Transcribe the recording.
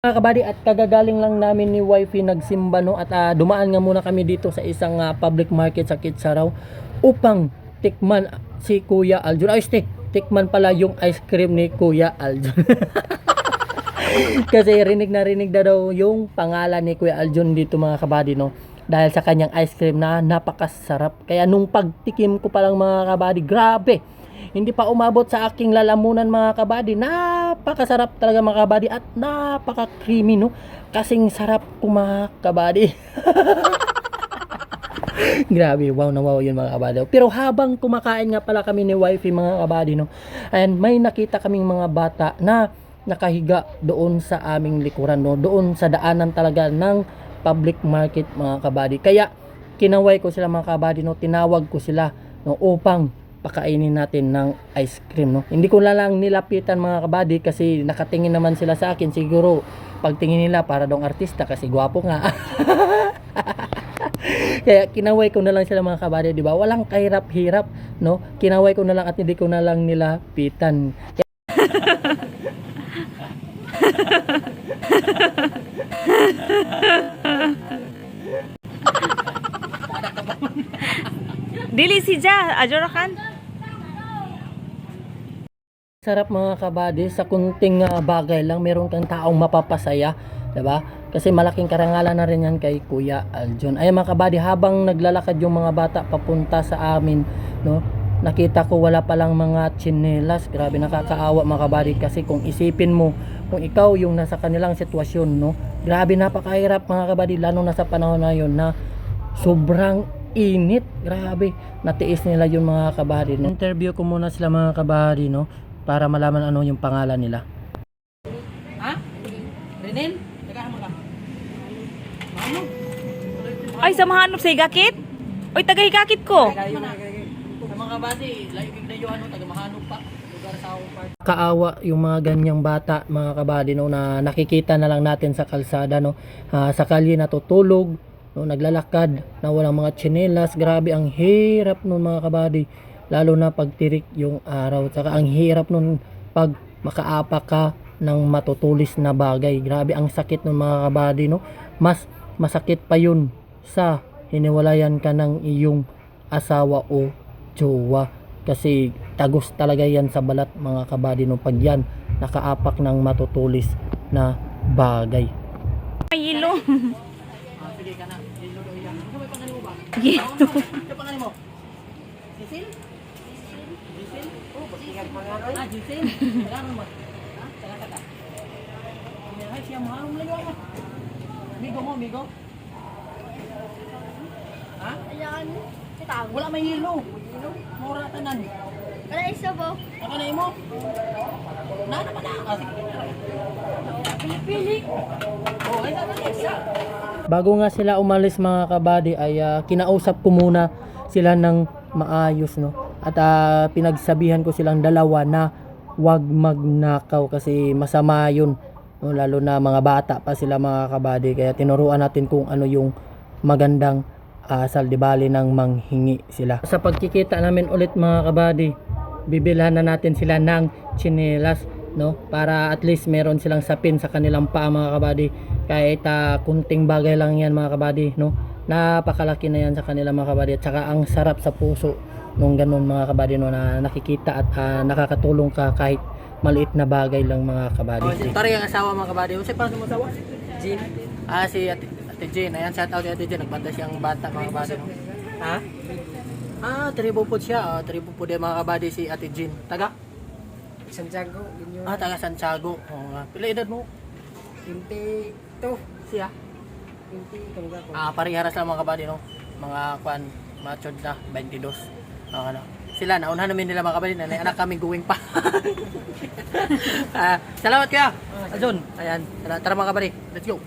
Mga kabady, at kagagaling lang namin ni wifey nagsimba, no, at dumaan nga muna kami dito sa isang public market sa Kitsaraw upang tikman si Kuya Aljon. Ay, tikman pala yung ice cream ni Kuya Aljon. Kasi rinig na daw yung pangalan ni Kuya Aljon dito, mga kabady, no, dahil sa kanyang ice cream na napakasarap. Kaya nung pagtikim ko pa lang, mga kabady, grabe, hindi pa umabot sa aking lalamunan, mga kabady. Napakasarap talaga, mga kabady, at napaka-creamy, no? Kasing sarap ko, mga kabady. Grabe, wow na wow yun, mga kabady. Pero habang kumakain nga pala kami ni wifey, mga kabady, no, and may nakita kaming mga bata na nakahiga doon sa aming likuran, no, doon sa daanan talaga ng public market, mga kabady. Kaya kinaway ko sila, mga kabady, no, tinawag ko sila, no, upang pakainin natin ng ice cream, no. Hindi ko na lang nilapitan, mga kabady, kasi nakatingin naman sila sa akin. Siguro pagtingin nila para dong artista kasi gwapo nga. Kaya kinaway ko na lang sila, mga kabady, di ba? Walang kahirap-hirap, no. Kinaway ko na lang at hindi ko na lang nilapitan. Dili si Ja, ajorakan. Sarap, mga kabady, sa kunting bagay lang meron kang taong mapapasaya, 'di ba? Kasi malaking karangalan na rin yan kay Kuya Aljon. Ay, mga kabady, habang naglalakad yung mga bata papunta sa amin, no, nakita ko wala palang mga tsinelas. Grabe, nakakaawa, mga kabady, kasi kung isipin mo, kung ikaw yung nasa kanilang sitwasyon, no, grabe, napakahirap, mga kabady, lalo na sa panahon na yun na sobrang init. Grabe, natiis nila yung mga kabady, no? Interview ko muna sila, mga kabady, no, para malaman ano yung pangalan nila. Ha? Renin? Teka, mo ka. Ano? Ay, samahanop sa higakit? Oy, tagahigakit ko. Sa mga kabady, layo na yung ano, taga mahanop pa. Lugar sa akong part. Kaawa yung mga ganyang bata, mga kabady, no, na nakikita na lang natin sa kalsada, no, sa kalye natutulog, no, naglalakad na walang mga tsinelas. Grabe, ang hirap nun, mga kabady, lalo na pagtirik yung araw. Saka ang hirap nun pag makaapa ka ng matutulis na bagay. Grabe, ang sakit nun, mga kabady, no. Mas masakit pa yun sa hiniwalayan ka ng iyong asawa o jowa, kasi tagos talaga yan sa balat, mga kabady, no, pag yan nakaapak ng matutulis na bagay. May hilo. Sige ka na. Hilo daw yan. Ano may pangalan mo ba? Hilo. Ano pangalan mo? Cecil? Cecil? Oh, pasikat pangalan. Cecil? Kailangan mo. Ha? Salamat ka. Ay, siya maharong lang yun. Migo mo, migo? Ha? Ayan, kitawag. Wala may hilo. Mura tanan. Wala isa po. Ako na imo? Na naman na. Pili-pili. Oh, ay naman isa. Bago nga sila umalis, mga kabady, ay kinausap ko muna sila ng maayos, no. At pinagsabihan ko silang dalawa na wag magnakaw kasi masama yun, no? Lalo na mga bata pa sila, mga kabady. Kaya tinuruan natin kung ano yung magandang asal, di bali nang manghingi sila. Sa pagkikita namin ulit, mga kabady, bibilhan na natin sila ng tsinelas, no, para at least meron silang sapin sa kanilang paa, mga kabady. Kahit kunting bagay lang yan, mga kabady, no, napakalaki na yan sa kanila, mga kabady. At saka ang sarap sa puso nung ganun, mga kabady, no, na nakikita at nakakatulong ka kahit maliit na bagay lang, mga kabady. Tari ang asawa, mga kabady. Kasi paano mo asawa? Jean. Si Ate Jean. Ayan, shout out si Ate Jean. Nagbanda siyang bata, mga kabady, no? Ha? Tribo po siya. Tribo po din, mga kabady, si Ate Jean. Taga? Santiago, ganyan. Taga Santiago. Pila edad mo? 22. Siya? 20 tungga ko. Pariharas lang, mga kabady, no? Mga kwan, matured na, 22. Ano. Sila, nauna namin nila, mga kabady, na anak kami going pa. Salamat, kuya. Aljon. Ayan. Tara, mga kabady. Let's go.